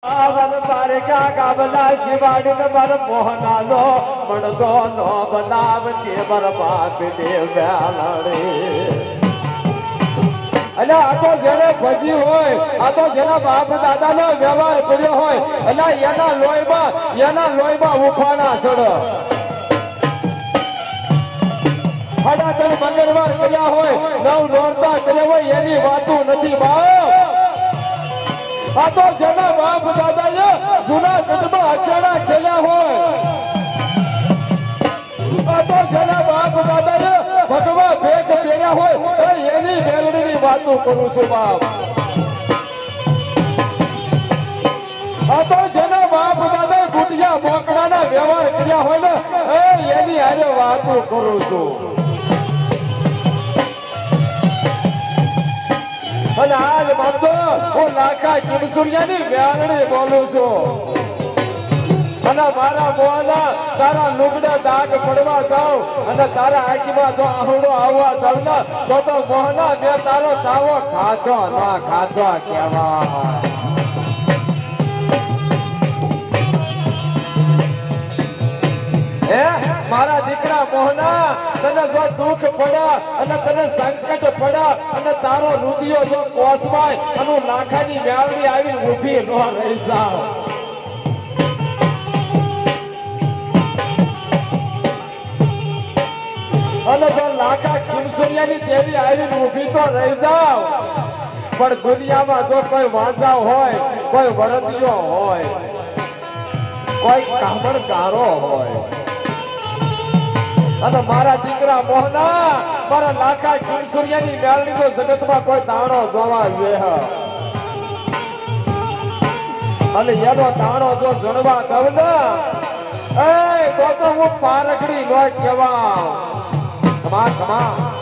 આવન મારે ક્યાં ગામના શિવાડી માર મોહનાનો મણદો નો બનાવ કે માર બાપ દેવ વ્યાલડી અલ્યા આ તો જેને ભજી હોય આ તો જેના બાપ દાદાનો વ્યવહાર પડ્યો હોય અલ્યા એના લોહીમાં ઉફાણા સડ સાડા 3 મંગળવાર કર્યા હોય 9 નોરતા કર્યા હોય એની વાતું નથી બાપ આ તો જેના બાપ દાદાએ જૂનાગઢમાં અખાડા ખેલ્યા હોય આ તો જેના બાપ દાદાએ ભગવા ભેખ પહેર્યા હોય એની મેલડીની વાતો કરું છું બાપ આ તો જેના બાપ દાદાએ બુટિયા બોકડાના વ્યવહાર કર્યા હોય ને એની હારે વાતો કરું છું અને આજ બાપો હું લાખા કિમસુરિયાની વ્યારણી બોલું છું અને મારા મોહના તારા લુગડા ડાઘ પડવા જાઉં અને તારા આંખમાં જો આહુડો આવવા જાઉં ને તો મોહના મેં તારો તાવો ખાધો ના ખાધો કહેવાય મારા દીકરા મોહના તને જો દુઃખ પડે અને તને સંકટ પડે અને તારો રૂપિયો જો કોસમાય અને લાખાની વ્યાવડી આવી ઊભી ન રહી જાવ અને જો લાખા કિમસુરિયાની દેવી આવીને ઊભી તો રહી જાવ પણ દુનિયામાં જો કોઈ વાંઝા હોય કોઈ વરદિયો હોય કોઈ કામણગારો હોય અને મારા દીકરા મોહના મારા લાખા કિમસુરિયાની મેળણી તો જગતમાં કોઈ દાણો જોવા જોઈએ અને એનો દાણો જો જણવા દઉં ને તો હું પારગડી ન કહેવા કમા કમા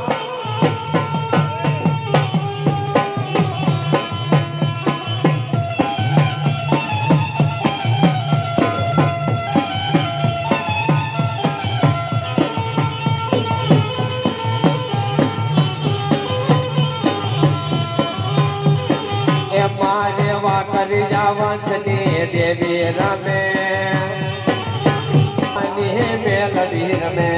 દેવી રમે મેલડી રમે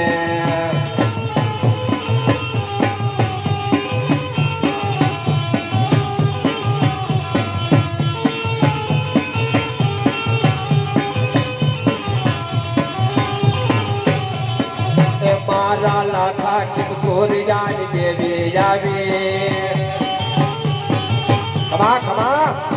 મારા લાખા કિમસુરિયાની દેવી આવી ખમા ખમા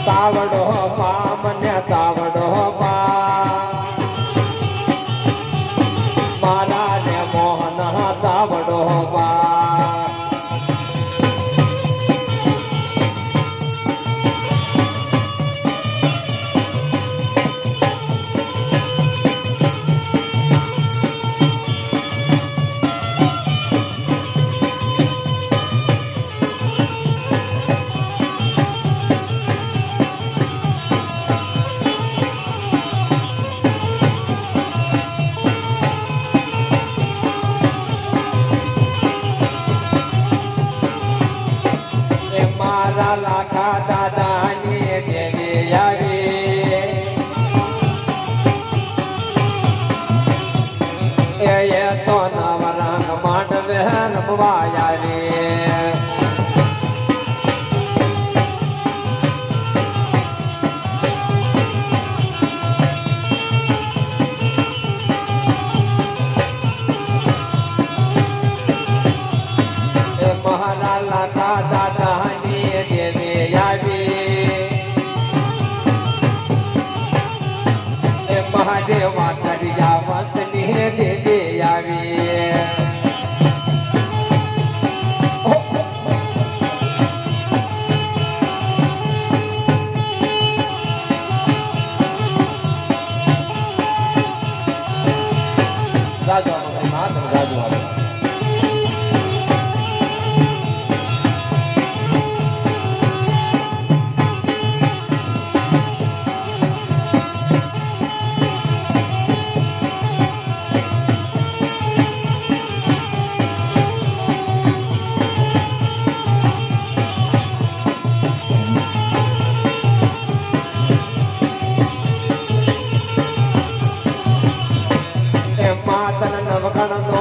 તાવડો પા મને તાવડો પા મારા ને મોહન તાવડો પા લાખા દાદાની દેવી આવી એ તો નવરંગ માંડવે રમવા આવી મહારા લાખા દાદાની મહાદેવા દરિયા વંશની દેવી આવી મકાન હતો